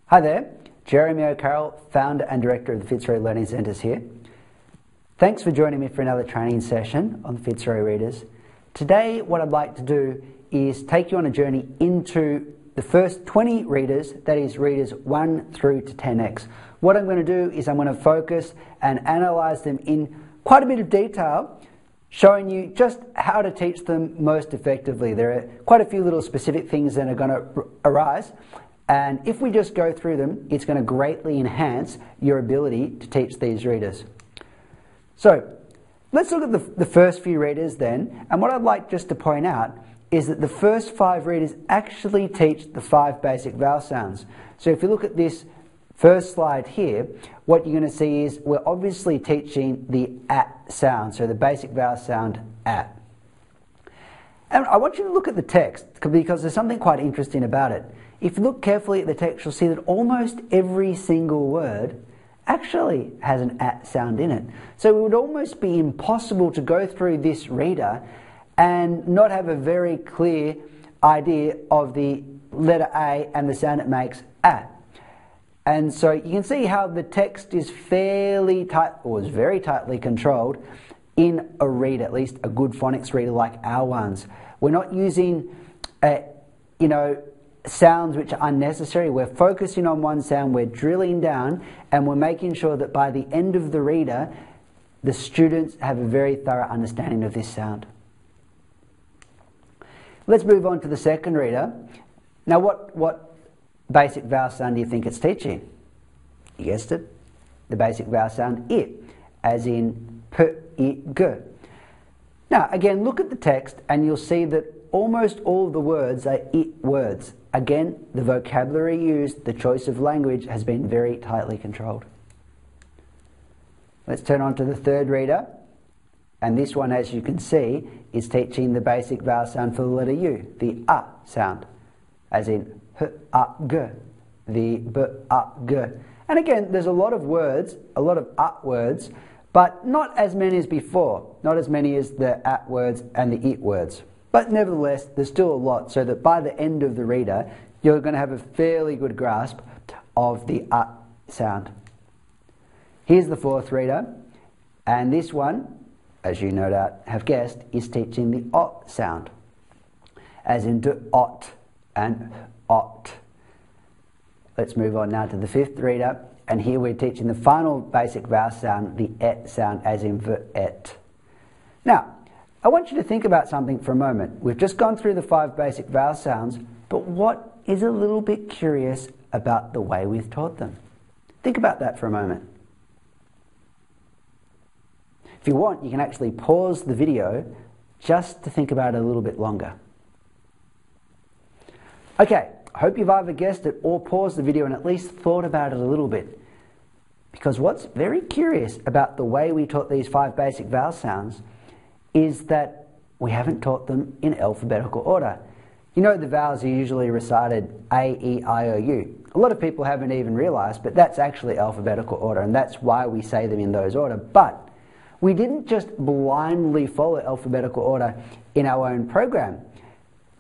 Hi there, Jeremy O'Carroll, founder and director of the Fitzroy Learning Centres here. Thanks for joining me for another training session on the Fitzroy Readers. Today what I'd like to do is take you on a journey into the first 20 readers, that is readers 1 through to 10x. What I'm going to do is I'm going to focus and analyse them in quite a bit of detail, showing you just how to teach them most effectively. There are quite a few little specific things that are going to arise, and if we just go through them, it's going to greatly enhance your ability to teach these readers. So let's look at the first few readers then, and what I'd like just to point out is that the first 5 readers actually teach the 5 basic vowel sounds. So if you look at this first slide here, what you're going to see is we're obviously teaching the at sound, so the basic vowel sound at. And I want you to look at the text because there's something quite interesting about it. If you look carefully at the text, you'll see that almost every single word actually has an at sound in it. So it would almost be impossible to go through this reader and not have a very clear idea of the letter A and the sound it makes at. And so you can see how the text is fairly tight, or is very tightly controlled in a reader, at least a good phonics reader like our ones. We're not using, sounds which are unnecessary. We're focusing on one sound, we're drilling down, and we're making sure that by the end of the reader, the students have a very thorough understanding of this sound. Let's move on to the second reader. Now what basic vowel sound do you think it's teaching? You guessed it, the basic vowel sound I, as in p, I, g. Now again, look at the text and you'll see that almost all of the words are I words. Again, the vocabulary used, the choice of language has been very tightly controlled. Let's turn on to the third reader. And this one, as you can see, is teaching the basic vowel sound for the letter U, the A sound, as in h, a, g, the b, a, g. And again, there's a lot of words, a lot of A words, but not as many as before, not as many as the at words and the it words. But nevertheless, there's still a lot, so that by the end of the reader, you're going to have a fairly good grasp of the A sound. Here's the fourth reader, and this one, as you no doubt have guessed, is teaching the O sound, as in do, ot, and ot. Let's move on now to the fifth reader, and here we're teaching the final basic vowel sound, the et sound, as in v, et. Now, I want you to think about something for a moment. We've just gone through the 5 basic vowel sounds, but what is a little bit curious about the way we've taught them? Think about that for a moment. If you want, you can actually pause the video just to think about it a little bit longer. Okay, I hope you've either guessed it or paused the video and at least thought about it a little bit. Because what's very curious about the way we taught these 5 basic vowel sounds is that we haven't taught them in alphabetical order. You know, the vowels are usually recited A, E, I, O, U. A lot of people haven't even realised, but that's actually alphabetical order, and that's why we say them in those order. But we didn't just blindly follow alphabetical order in our own program.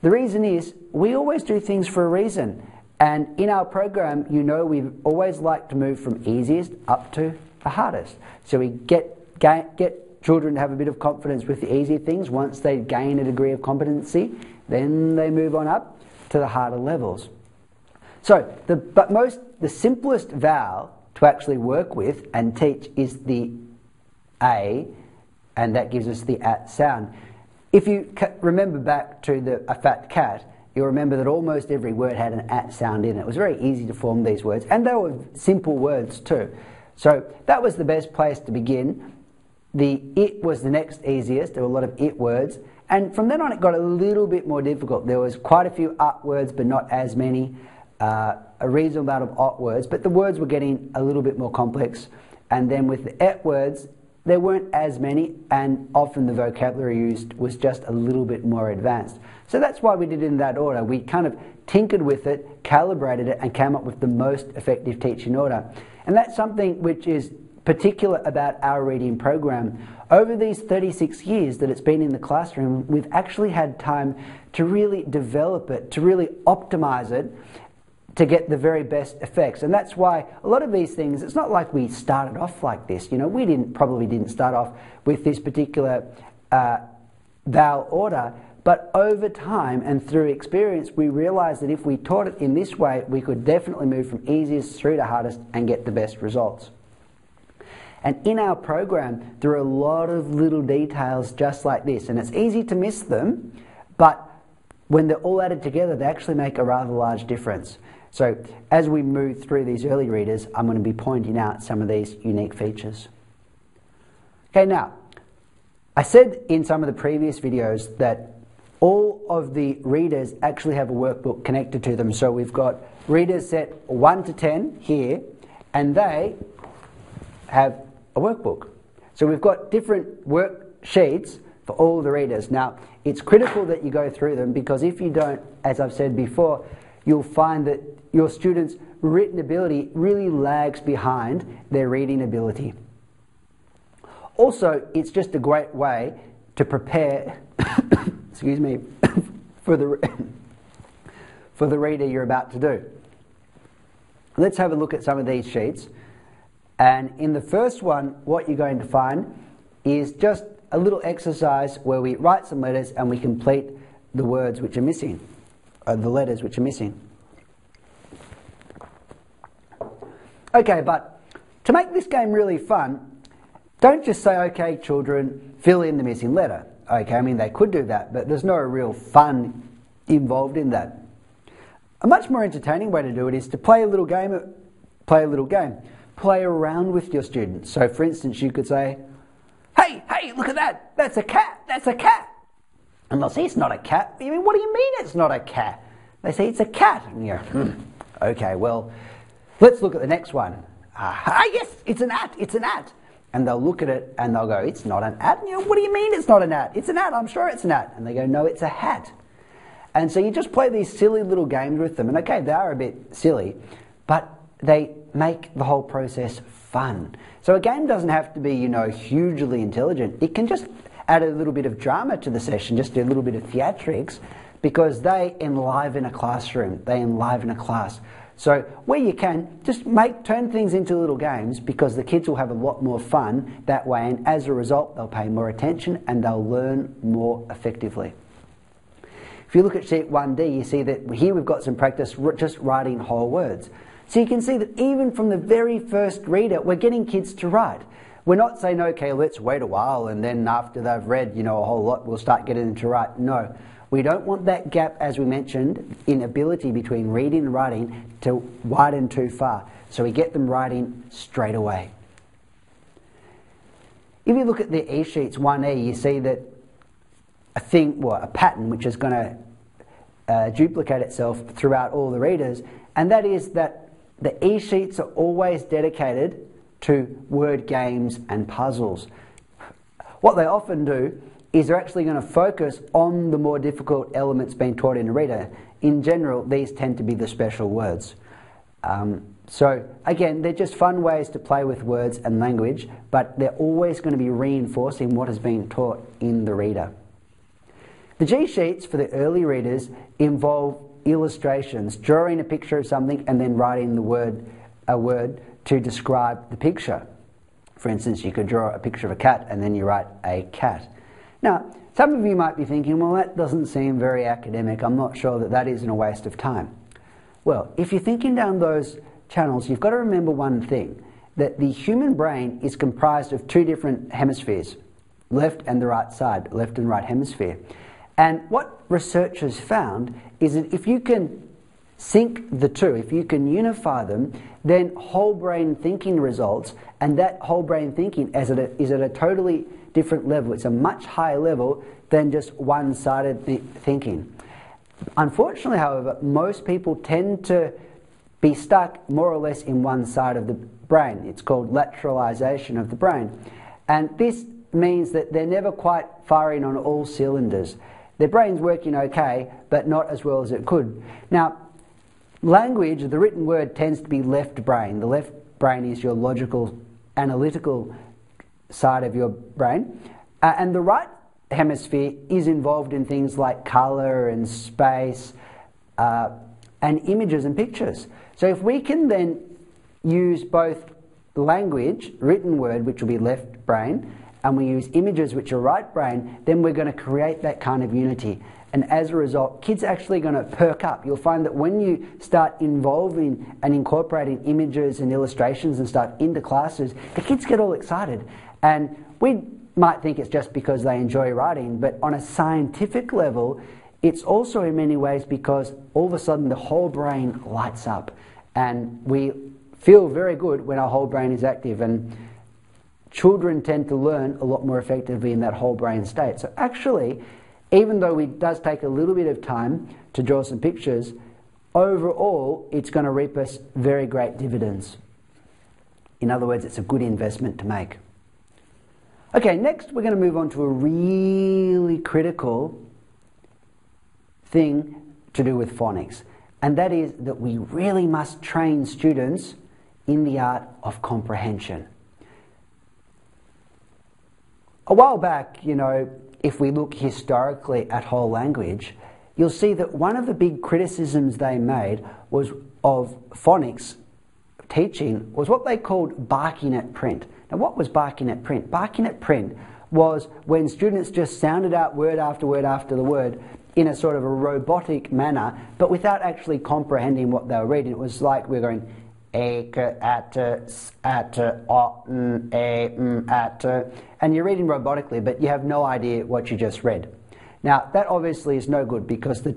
The reason is we always do things for a reason, and in our program, you know, we've always liked to move from easiest up to the hardest. So we get children to have a bit of confidence with the easy things. Once they gain a degree of competency, then they move on up to the harder levels. So the simplest vowel to actually work with and teach is the A, and that gives us the at sound. If you remember back to a fat cat, you'll remember that almost every word had an at sound in it. It was very easy to form these words, and they were simple words too. So that was the best place to begin. The it was the next easiest. There were a lot of it words, and from then on it got a little bit more difficult. There was quite a few ut words, but not as many. A reasonable amount of ot words, but the words were getting a little bit more complex. And then with the et words, there weren't as many, and often the vocabulary used was just a little bit more advanced. So that's why we did it in that order. We kind of tinkered with it, calibrated it, and came up with the most effective teaching order. And that's something which is particular about our reading program. Over these 36 years that it's been in the classroom, we've actually had time to really develop it, to really optimize it, to get the very best effects. And that's why a lot of these things, it's not like we started off like this. You know, we probably didn't start off with this particular vowel order, but over time and through experience, we realized that if we taught it in this way, we could definitely move from easiest through to hardest and get the best results. And in our program, there are a lot of little details just like this, and it's easy to miss them, but when they're all added together, they actually make a rather large difference. So as we move through these early readers, I'm going to be pointing out some of these unique features. Okay, now, I said in some of the previous videos that all of the readers actually have a workbook connected to them. So we've got readers set 1 to 10 here, and they have a workbook. So we've got different worksheets for all the readers. Now, it's critical that you go through them, because if you don't, as I've said before, you'll find that your students' written ability really lags behind their reading ability. Also, it's just a great way to prepare excuse me, for the reader you're about to do. Let's have a look at some of these sheets. And in the first one, what you're going to find is just a little exercise where we write some letters and we complete the words which are missing, or the letters which are missing. Okay, but to make this game really fun, don't just say, okay, children, fill in the missing letter. Okay, I mean, they could do that, but there's no real fun involved in that. A much more entertaining way to do it is to play a little game. Play around with your students. So, for instance, you could say, hey, look at that. That's a cat. That's a cat. And they'll say, it's not a cat. You mean, what do you mean it's not a cat? They say, it's a cat. And you go, okay, well, let's look at the next one. Yes, it's an at. It's an at. And they'll look at it and they'll go, it's not an at. And you go, what do you mean it's not an at? It's an at, I'm sure it's an at. And they go, no, it's a hat. And so you just play these silly little games with them. And okay, they are a bit silly, but they make the whole process fun. So a game doesn't have to be, you know, hugely intelligent. It can just add a little bit of drama to the session, just do a little bit of theatrics, because they enliven a classroom. They enliven a class. So where you can, just turn things into little games, because the kids will have a lot more fun that way, and as a result they'll pay more attention and they'll learn more effectively. If you look at sheet 1D, you see that here we've got some practice just writing whole words. So you can see that even from the very first reader, we're getting kids to write. We're not saying, okay, let's wait a while and then after they've read, you know, a whole lot, we'll start getting them to write. No. We don't want that gap, as we mentioned, in ability between reading and writing to widen too far. So we get them writing straight away. If you look at the E-sheets 1E, you see that a pattern which is going to duplicate itself throughout all the readers, and that is that the E-sheets are always dedicated to word games and puzzles. What they often do is they're actually going to focus on the more difficult elements being taught in a reader. In general, these tend to be the special words. So again, they're just fun ways to play with words and language, but they're always going to be reinforcing what is being taught in the reader. The G-sheets for the early readers involve illustrations, drawing a picture of something and then writing a word to describe the picture. For instance, you could draw a picture of a cat and then you write a cat. Now, some of you might be thinking, well, that doesn't seem very academic. I'm not sure that that isn't a waste of time. Well, if you're thinking down those channels, you've got to remember one thing, that the human brain is comprised of two different hemispheres, left and the right side, left and right hemisphere. And what researchers found is that if you can sync the two, if you can unify them, then whole brain thinking results, and that whole brain thinking is at a totally different level. It's a much higher level than just one-sided thinking. Unfortunately, however, most people tend to be stuck more or less in one side of the brain. It's called lateralization of the brain. And this means that they're never quite firing on all cylinders. Their brain's working okay, but not as well as it could. Now, language, the written word, tends to be left brain. The left brain is your logical, analytical side of your brain. And the right hemisphere is involved in things like colour and space, and images and pictures. So if we can then use both language, written word, which will be left brain, and we use images, which are right brain, then we're going to create that kind of unity. And as a result, kids are actually going to perk up. You'll find that when you start involving and incorporating images and illustrations and stuff into classes, the kids get all excited. And we might think it's just because they enjoy writing, but on a scientific level, it's also in many ways because all of a sudden the whole brain lights up. And we feel very good when our whole brain is active. And children tend to learn a lot more effectively in that whole brain state. So actually, even though it does take a little bit of time to draw some pictures, overall it's going to reap us very great dividends. In other words, it's a good investment to make. Okay, next we're going to move on to a really critical thing to do with phonics, and that is that we really must train students in the art of comprehension. A while back, if we look historically at whole language, you'll see that one of the big criticisms they made was of phonics teaching was what they called barking at print. Now, what was barking at print? Barking at print was when students just sounded out word after word after the word in a sort of a robotic manner, but without actually comprehending what they were reading. It was like we're going and you're reading robotically, but you have no idea what you just read. Now, that obviously is no good because the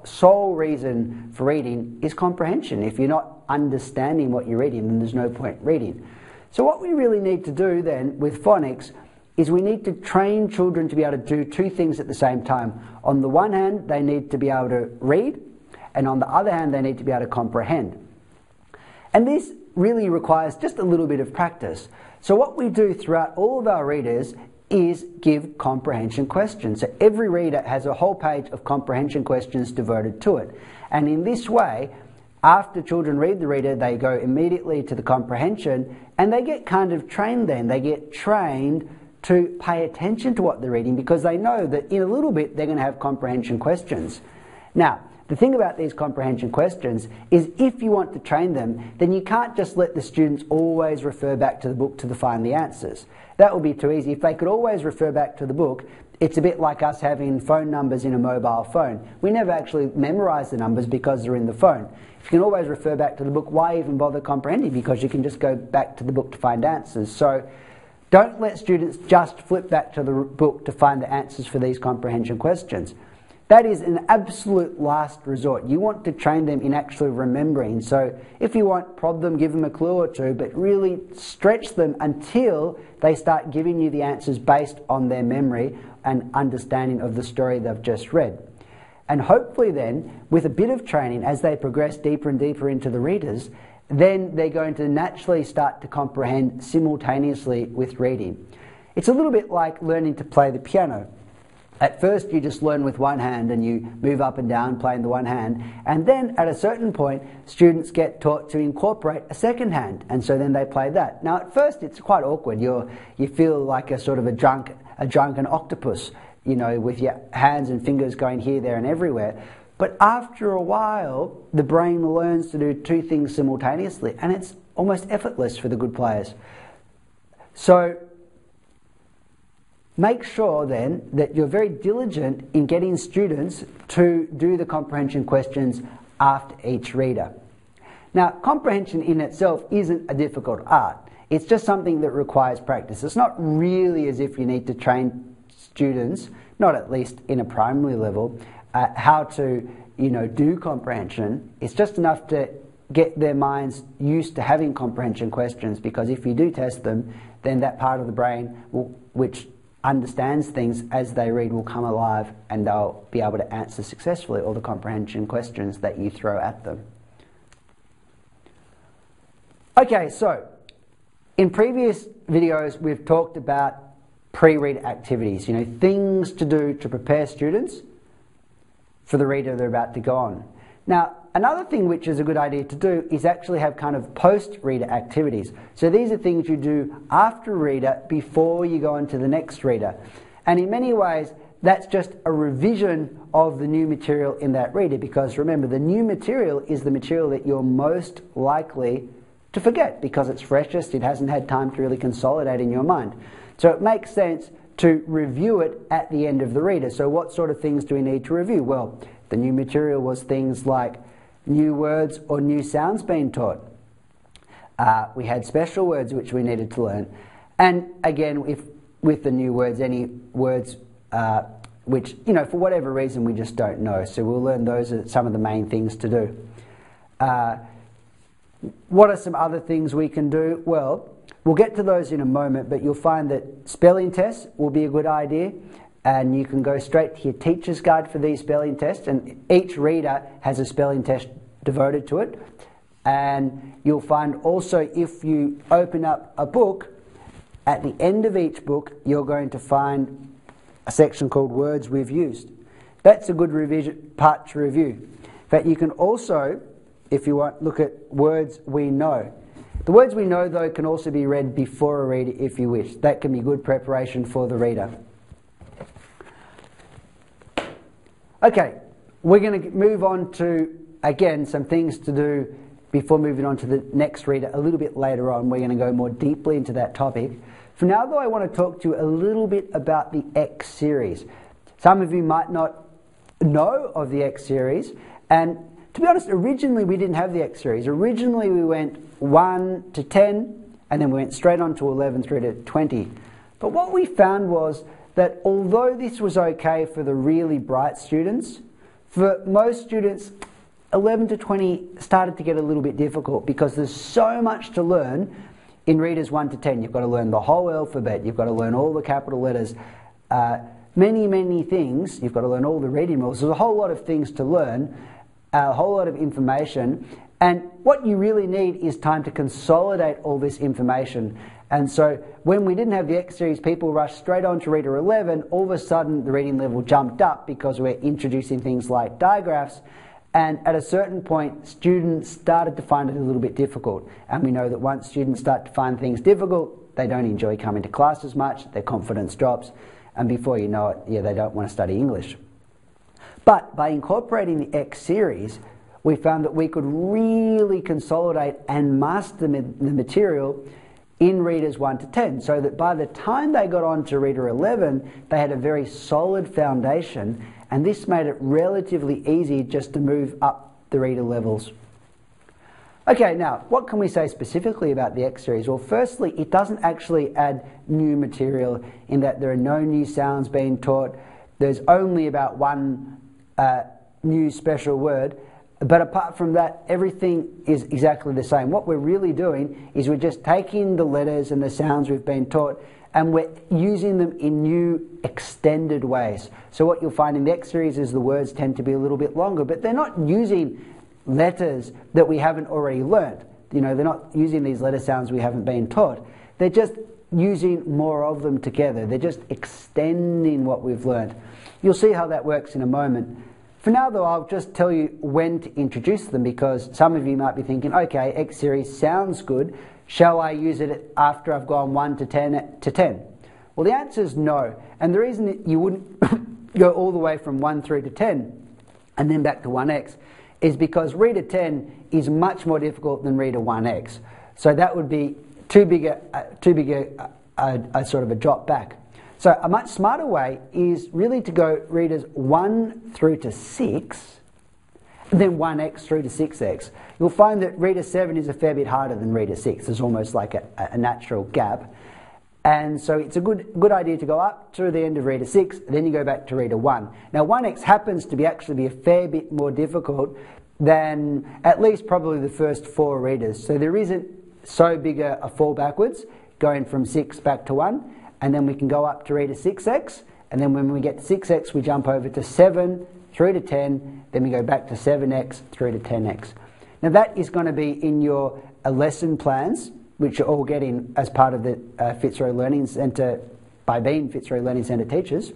sole reason for reading is comprehension. If you're not understanding what you're reading, then there's no point reading. So what we really need to do then with phonics is we need to train children to be able to do two things at the same time. On the one hand, they need to be able to read, and on the other hand, they need to be able to comprehend. And this really requires just a little bit of practice. So what we do throughout all of our readers is give comprehension questions. So every reader has a whole page of comprehension questions devoted to it. And in this way, after children read the reader, they go immediately to the comprehension, and they get kind of trained then. They get trained to pay attention to what they're reading because they know that in a little bit they're going to have comprehension questions. Now, the thing about these comprehension questions is if you want to train them, then you can't just let the students always refer back to the book to find the answers. That would be too easy. If they could always refer back to the book, it's a bit like us having phone numbers in a mobile phone. We never actually memorize the numbers because they're in the phone. If you can always refer back to the book, why even bother comprehending? Because you can just go back to the book to find answers. So don't let students just flip back to the book to find the answers for these comprehension questions. That is an absolute last resort. You want to train them in actually remembering. So if you want, prod them, give them a clue or two, but really stretch them until they start giving you the answers based on their memory and understanding of the story they've just read. And hopefully then, with a bit of training, as they progress deeper and deeper into the readers, then they're going to naturally start to comprehend simultaneously with reading. It's a little bit like learning to play the piano. At first you just learn with one hand and you move up and down playing the one hand, and then at a certain point students get taught to incorporate a second hand, and so then they play that. Now at first it's quite awkward. You feel like a sort of a drunken octopus, with your hands and fingers going here, there and everywhere. But after a while the brain learns to do two things simultaneously, and it's almost effortless for the good players. So make sure then that you're very diligent in getting students to do the comprehension questions after each reader. Now, comprehension in itself isn't a difficult art. It's just something that requires practice. It's not really as if you need to train students, not at least in a primary level, how to do comprehension. It's just enough to get their minds used to having comprehension questions, because if you do test them, then that part of the brain which understands things as they read will come alive, and they'll be able to answer successfully all the comprehension questions that you throw at them. Okay, so in previous videos we've talked about pre-read activities, things to do to prepare students for the reader they're about to go on. Now, another thing which is a good idea to do is actually have kind of post-reader activities. So these are things you do after reader before you go on to the next reader. And in many ways, that's just a revision of the new material in that reader, because remember, the new material is the material that you're most likely to forget because it's freshest, it hasn't had time to really consolidate in your mind. So it makes sense to review it at the end of the reader. So what sort of things do we need to review? Well, the new material was things like new words or new sounds being taught. We had special words which we needed to learn. And again, if with the new words, any words which, for whatever reason we just don't know. So we'll learn those are some of the main things to do. What are some other things we can do? Well, we'll get to those in a moment, but you'll find that spelling tests will be a good idea, and you can go straight to your teacher's guide for these spelling tests, and each reader has a spelling test devoted to it. And you'll find also, if you open up a book, at the end of each book you're going to find a section called Words We've Used. That's a good revision part to review. In fact, you can also, if you want, look at Words We Know. The words we know, though, can also be read before a reader if you wish. That can be good preparation for the reader. Okay, we're going to move on to, again, some things to do before moving on to the next reader a little bit later on. We're going to go more deeply into that topic. For now, though, I want to talk to you a little bit about the X series. Some of you might not know of the X series, and to be honest, originally we didn't have the X series. Originally we went 1 to 10, and then we went straight on to 11 through to 20. But what we found was that although this was okay for the really bright students, for most students, 11 to 20 started to get a little bit difficult because there's so much to learn in readers 1 to 10. You've got to learn the whole alphabet, you've got to learn all the capital letters, many things. You've got to learn all the reading rules. There's a whole lot of things to learn, a whole lot of information, and what you really need is time to consolidate all this information. And so when we didn't have the X series, people rushed straight on to reader 11. All of a sudden the reading level jumped up because we're introducing things like digraphs, and at a certain point students started to find it a little bit difficult. And we know that once students start to find things difficult, they don't enjoy coming to class as much, their confidence drops, and before you know it, they don't want to study English. But by incorporating the X series, we found that we could really consolidate and master the material in readers 1 to 10, so that by the time they got on to reader 11, they had a very solid foundation, and this made it relatively easy just to move up the reader levels. Okay, now, what can we say specifically about the X series? Well, firstly, it doesn't actually add new material in that there are no new sounds being taught. There's only about one new special word. But apart from that, everything is exactly the same. What we're really doing is we're just taking the letters and the sounds we've been taught and we're using them in new extended ways. So what you'll find in the X series is the words tend to be a little bit longer, but they're not using letters that we haven't already learned. They're not using these letter sounds we haven't been taught. They're just using more of them together. They're just extending what we've learned. You'll see how that works in a moment. For now, though, I'll just tell you when to introduce them, because some of you might be thinking, okay, X series sounds good. Shall I use it after I've gone 1 to 10? Well, the answer is no. And the reason that you wouldn't go all the way from 1 through to 10 and then back to 1X is because reader 10 is much more difficult than reader 1X. So that would be too big a sort of a drop back. So a much smarter way is really to go readers 1 through to 6, and then 1X through to 6X. You'll find that reader 7 is a fair bit harder than reader 6. There's almost like a natural gap. And so it's a good idea to go up to the end of reader 6, then you go back to reader 1. Now 1X happens to be actually be a fair bit more difficult than at least probably the first 4 readers. So there isn't so big a fall backwards, going from 6 back to 1. And then we can go up to reader 6X, and then when we get to 6X we jump over to 7 through to 10, then we go back to 7X through to 10X. Now that is going to be in your lesson plans, which you're all getting as part of the Fitzroy Learning Centre by being Fitzroy Learning Centre teachers.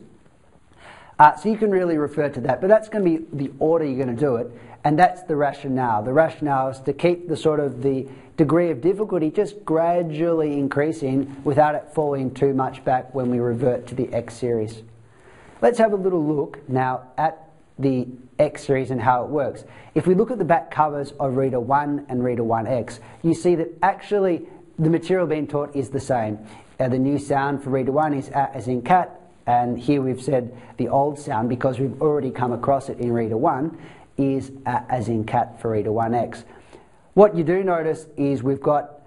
So you can really refer to that, but that's going to be the order you're going to do it, and that's the rationale. The rationale is to keep the degree of difficulty just gradually increasing without it falling too much back when we revert to the X series. Let's have a little look now at the X series and how it works. If we look at the back covers of Reader 1 and Reader 1X, you see that actually the material being taught is the same. The new sound for Reader 1 is A as in cat, and here we've said the old sound, because we've already come across it in Reader 1, is A as in cat for Reader 1X. What you do notice is we've got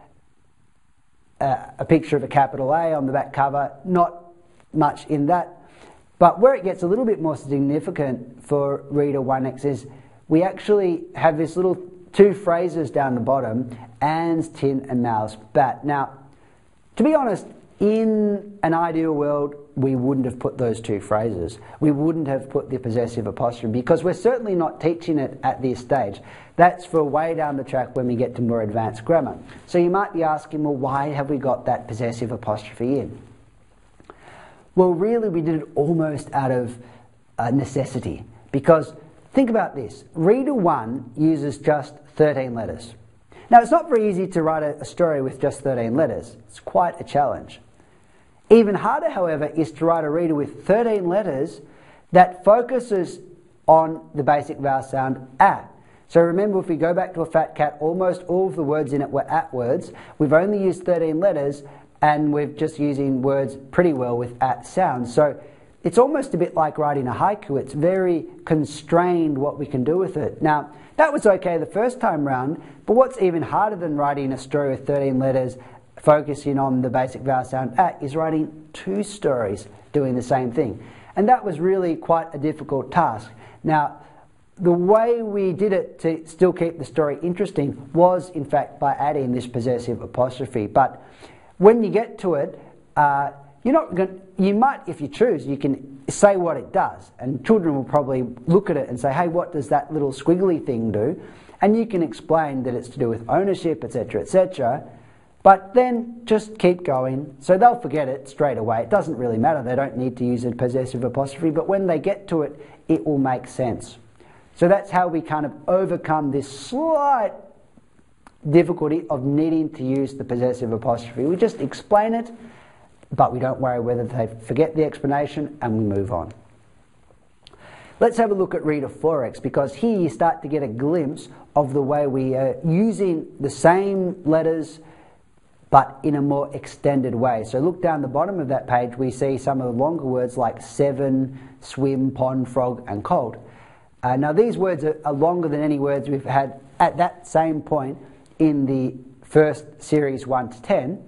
a picture of a capital A on the back cover, not much in that. But where it gets a little bit more significant for Reader 1X is we actually have this little two phrases down the bottom, Anne's tin and Mal's bat. Now, to be honest, in an ideal world, we wouldn't have put those two phrases. We wouldn't have put the possessive apostrophe, because we're certainly not teaching it at this stage. That's for way down the track when we get to more advanced grammar. So you might be asking, well, why have we got that possessive apostrophe in? Well, really, we did it almost out of necessity, because think about this. Reader 1 uses just 13 letters. Now, it's not very easy to write a story with just 13 letters. It's quite a challenge. Even harder, however, is to write a reader with 13 letters that focuses on the basic vowel sound A. So remember, if we go back to a fat cat, almost all of the words in it were at words. We've only used 13 letters, and we're just using words pretty well with at sounds. So it's almost a bit like writing a haiku. It's very constrained what we can do with it. Now, that was okay the first time round, but what's even harder than writing a story with 13 letters focusing on the basic vowel sound A is writing two stories doing the same thing. And that was really quite a difficult task. Now, the way we did it to still keep the story interesting was, in fact, by adding this possessive apostrophe. But when you get to it, you might, if you choose, you can say what it does, and children will probably look at it and say, hey, what does that little squiggly thing do? And you can explain that it's to do with ownership, etc., etc., but then just keep going. So they'll forget it straight away. It doesn't really matter. They don't need to use a possessive apostrophe, but when they get to it, it will make sense. So that's how we kind of overcome this slight difficulty of needing to use the possessive apostrophe. We just explain it, but we don't worry whether they forget the explanation, and we move on. Let's have a look at Reader 4X, because here you start to get a glimpse of the way we are using the same letters but in a more extended way. So look down the bottom of that page, we see some of the longer words like seven, swim, pond, frog, and cold. Now these words are longer than any words we've had at that same point in the first series 1 to 10.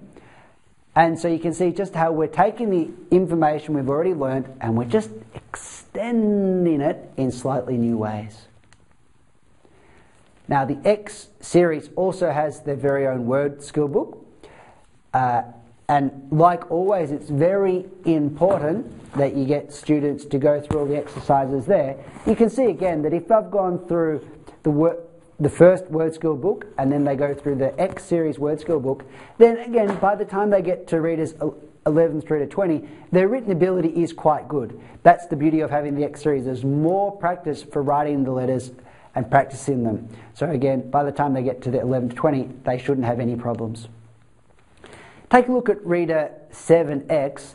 And so you can see just how we're taking the information we've already learned and we're just extending it in slightly new ways. Now the X series also has their very own word skill book. And like always, it's very important that you get students to go through all the exercises there. You can see again that if they've gone through the first word skill book and then they go through the X series word skill book, then again, by the time they get to readers 11 through to 20, their written ability is quite good. That's the beauty of having the X series. There's more practice for writing the letters and practicing them. So again, by the time they get to the 11 to 20, they shouldn't have any problems. Take a look at Reader 7X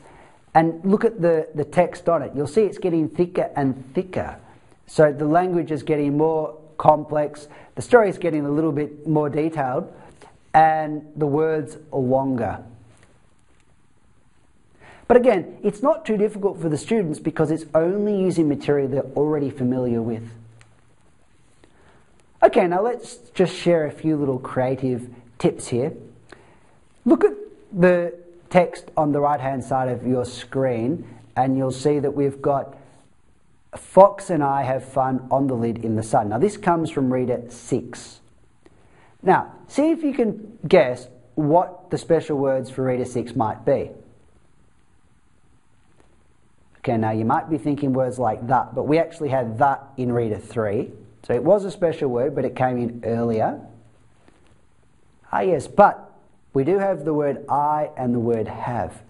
and look at the text on it. You'll see it's getting thicker and thicker. So the language is getting more complex, the story is getting a little bit more detailed, and the words are longer. But again, it's not too difficult for the students because it's only using material they're already familiar with. Okay, now let's just share a few little creative tips here. Look at the text on the right hand side of your screen and you'll see that we've got Fox and I have fun on the lid in the sun. Now this comes from Reader 6. Now see if you can guess what the special words for Reader 6 might be. Okay, now you might be thinking words like that, but we actually had that in Reader 3. So it was a special word, but it came in earlier. Ah yes, but we do have the word I and the word have.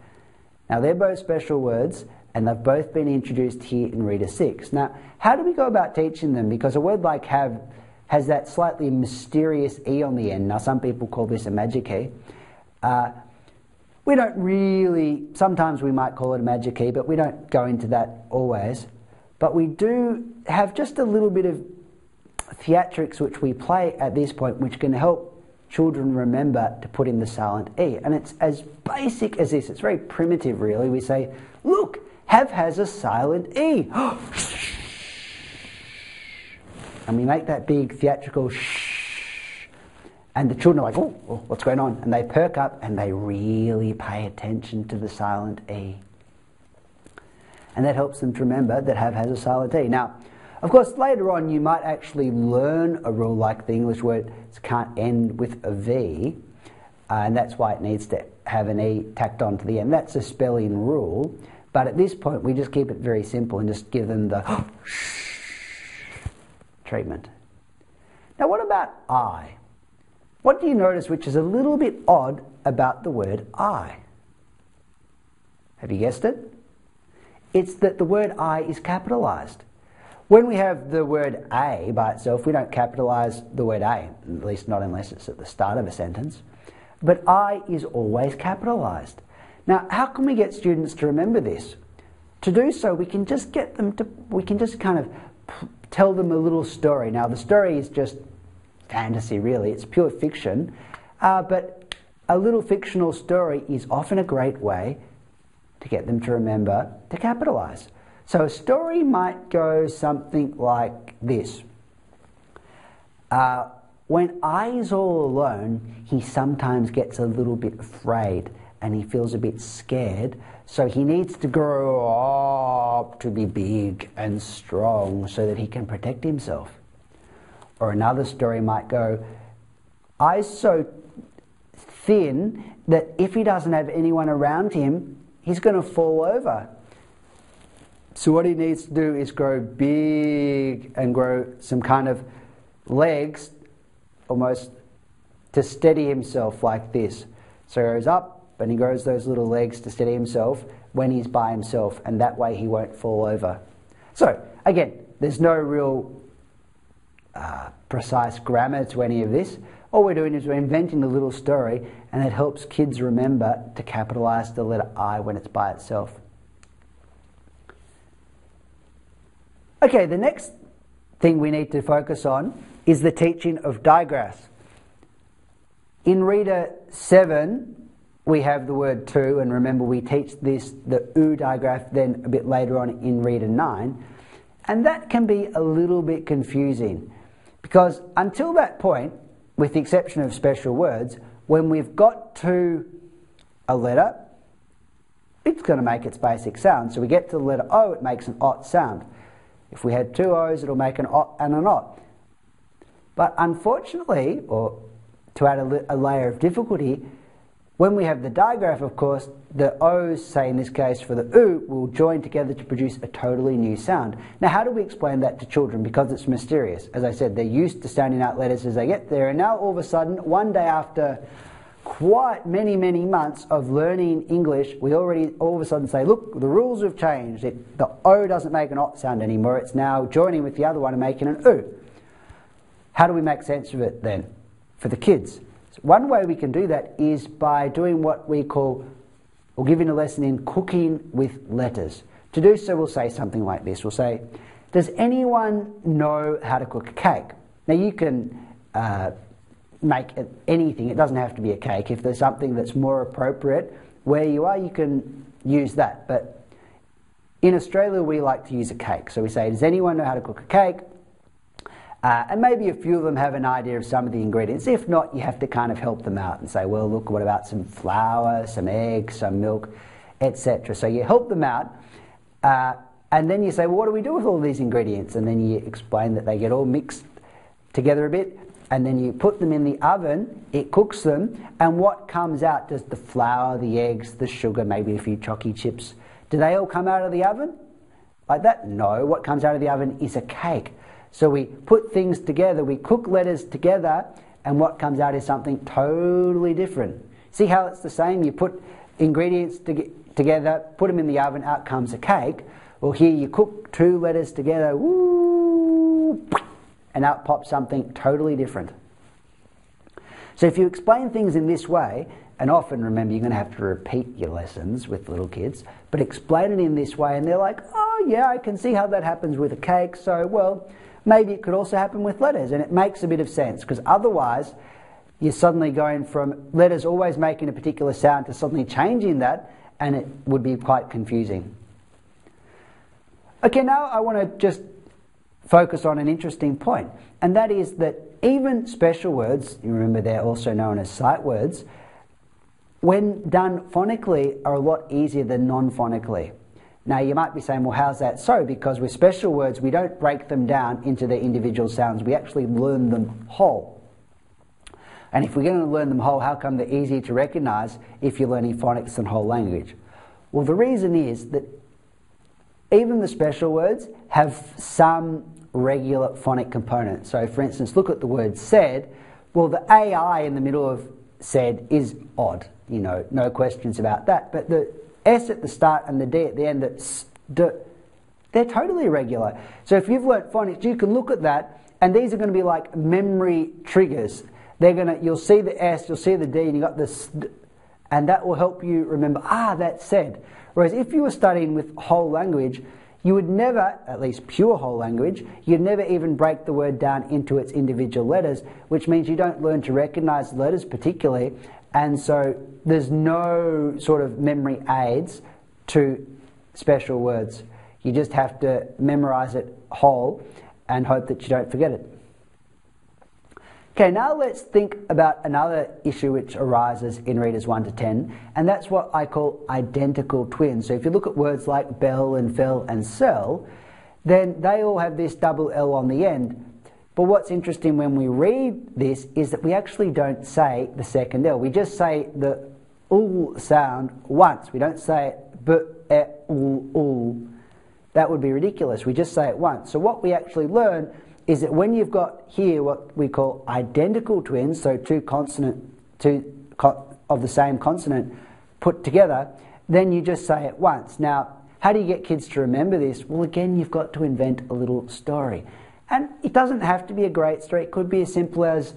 Now they're both special words and they've both been introduced here in Reader 6. Now how do we go about teaching them? Because a word like have has that slightly mysterious E on the end. Now some people call this a magic E. We don't really, sometimes we might call it a magic key, but we don't go into that always. But we do have just a little bit of theatrics which we play at this point, which can help children remember to put in the silent E. And it's as basic as this. It's very primitive, really. We say, look, have has a silent E. And we make that big theatrical shh. And the children are like, oh, what's going on? And they perk up and they really pay attention to the silent E. And that helps them to remember that have has a silent E. Now, of course, later on you might actually learn a rule like the English word can't end with a V, and that's why it needs to have an E tacked on to the end. That's a spelling rule, but at this point we just keep it very simple and just give them the treatment. Now what about I? What do you notice which is a little bit odd about the word I? Have you guessed it? It's that the word I is capitalized. When we have the word a by itself, we don't capitalize the word a, at least not unless it's at the start of a sentence. But I is always capitalized. Now, how can we get students to remember this? To do so, we can just get them to, we can just kind of tell them a little story. Now, the story is just fantasy, really. It's pure fiction. But a little fictional story is often a great way to get them to remember to capitalize. So a story might go something like this. When I is all alone, he sometimes gets a little bit afraid and he feels a bit scared. So he needs to grow up to be big and strong so that he can protect himself. Or another story might go, I's so thin that if he doesn't have anyone around him, he's going to fall over. So what he needs to do is grow big and grow some kind of legs almost to steady himself like this. So he grows up and he grows those little legs to steady himself when he's by himself, and that way he won't fall over. So again, there's no real precise grammar to any of this. All we're doing is we're inventing a little story, and it helps kids remember to capitalize the letter I when it's by itself. Okay, the next thing we need to focus on is the teaching of digraphs. In Reader 7, we have the word to, and remember we teach this, the oo digraph, then a bit later on in Reader 9, and that can be a little bit confusing because until that point, with the exception of special words, when we've got to a letter, it's going to make its basic sound. So we get to the letter O, it makes an ot sound. If we had two O's, it'll make an ot and an ot. But unfortunately, or to add a layer of difficulty, when we have the digraph, of course, the O's, say in this case for the oo, will join together to produce a totally new sound. Now, how do we explain that to children? Because it's mysterious. As I said, they're used to sounding out letters as they get there, and now all of a sudden, one day after quite many, many months of learning English, we already all of a sudden say, look, the rules have changed. The O doesn't make an ot sound anymore. It's now joining with the other one and making an oo. How do we make sense of it then for the kids? So one way we can do that is by doing what we call, or giving a lesson in cooking with letters. To do so, we'll say something like this. We'll say, does anyone know how to cook a cake? Now you can make anything. It doesn't have to be a cake. If there's something that's more appropriate where you are, you can use that. But in Australia, we like to use a cake. So we say, does anyone know how to cook a cake? And maybe a few of them have an idea of some of the ingredients. If not, you have to kind of help them out and say, well, look, what about some flour, some eggs, some milk, etc. So you help them out, and then you say, well, what do we do with all these ingredients? And then you explain that they get all mixed together a bit, and then you put them in the oven, it cooks them, and what comes out, does the flour, the eggs, the sugar, maybe a few chocolate chips, do they all come out of the oven like that? No, what comes out of the oven is a cake. So we put things together, we cook letters together, and what comes out is something totally different. See how it's the same? You put ingredients together, put them in the oven, out comes a cake. Well, here you cook two letters together, woo, and out pops something totally different. So if you explain things in this way, And often, remember, you're going to have to repeat your lessons with little kids, but explain it in this way and they're like, oh yeah, I can see how that happens with a cake, so well, maybe it could also happen with letters. And it makes a bit of sense, because otherwise you're suddenly going from letters always making a particular sound to suddenly changing that, and it would be quite confusing. Okay, now I want to just focus on an interesting point, and that is that even special words, you remember they're also known as sight words, when done phonically are a lot easier than non-phonically. Now you might be saying, well, how's that so? Because with special words we don't break them down into their individual sounds, we actually learn them whole. And if we're going to learn them whole, how come they're easier to recognise if you're learning phonics than whole language? Well, the reason is that even the special words have some regular phonic components. So for instance, look at the word said. Well, the AI in the middle of said is odd, you know, no questions about that. But the S at the start and the D at the end, they're totally irregular. So if you've learnt phonics, you can look at that, and these are going to be like memory triggers. You'll see the S, you'll see the D, and you got this, and that will help you remember, that's said. Whereas if you were studying with whole language, you would never, at least pure whole language, you'd never even break the word down into its individual letters, which means you don't learn to recognise the letters particularly, and so there's no sort of memory aids to special words. You just have to memorise it whole and hope that you don't forget it. Okay, now let's think about another issue which arises in readers 1 to 10, and that's what I call identical twins. So if you look at words like bell and fell and sell, then they all have this double L on the end. But what's interesting when we read this is that we actually don't say the second L. We just say the ul sound once. We don't say it b, e, ul. That would be ridiculous. We just say it once. So what we actually learn is that when you've got here what we call identical twins, so two of the same consonant put together, then you just say it once. Now, how do you get kids to remember this? Well, again, you've got to invent a little story. And it doesn't have to be a great story. It could be as simple as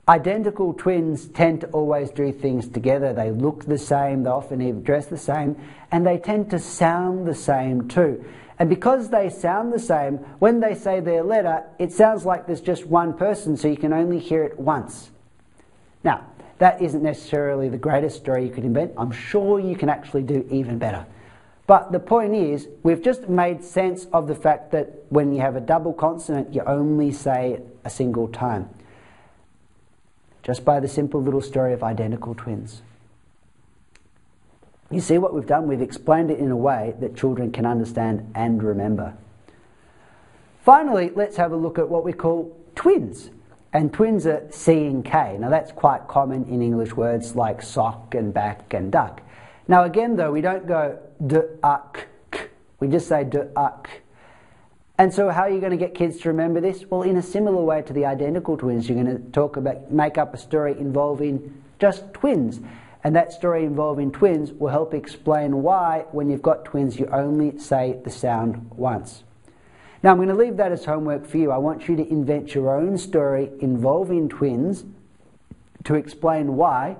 identical twins tend to always do things together. They look the same, they often even dress the same, and they tend to sound the same too. And because they sound the same, when they say their letter, it sounds like there's just one person, so you can only hear it once. Now, that isn't necessarily the greatest story you could invent. I'm sure you can actually do even better. But the point is, we've just made sense of the fact that when you have a double consonant, you only say it a single time. Just by the simple little story of identical twins. You see what we've done? We've explained it in a way that children can understand and remember. Finally, let's have a look at what we call twins. And twins are C and K. Now that's quite common in English words like sock and back and duck. Now again though, we don't go d-uck, we just say d-uck. And so how are you going to get kids to remember this? Well, in a similar way to the identical twins, you're going to make up a story involving just twins. And that story involving twins will help explain why, when you've got twins, you only say the sound once. Now, I'm going to leave that as homework for you. I want you to invent your own story involving twins to explain why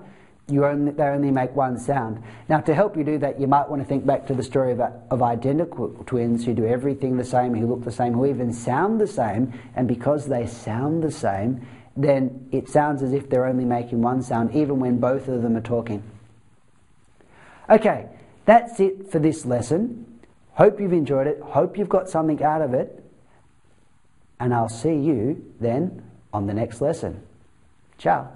they only make one sound. Now, to help you do that, you might want to think back to the story of identical twins who do everything the same, who look the same, who even sound the same, and because they sound the same, then it sounds as if they're only making one sound, even when both of them are talking. Okay, that's it for this lesson. Hope you've enjoyed it. Hope you've got something out of it. And I'll see you then on the next lesson. Ciao.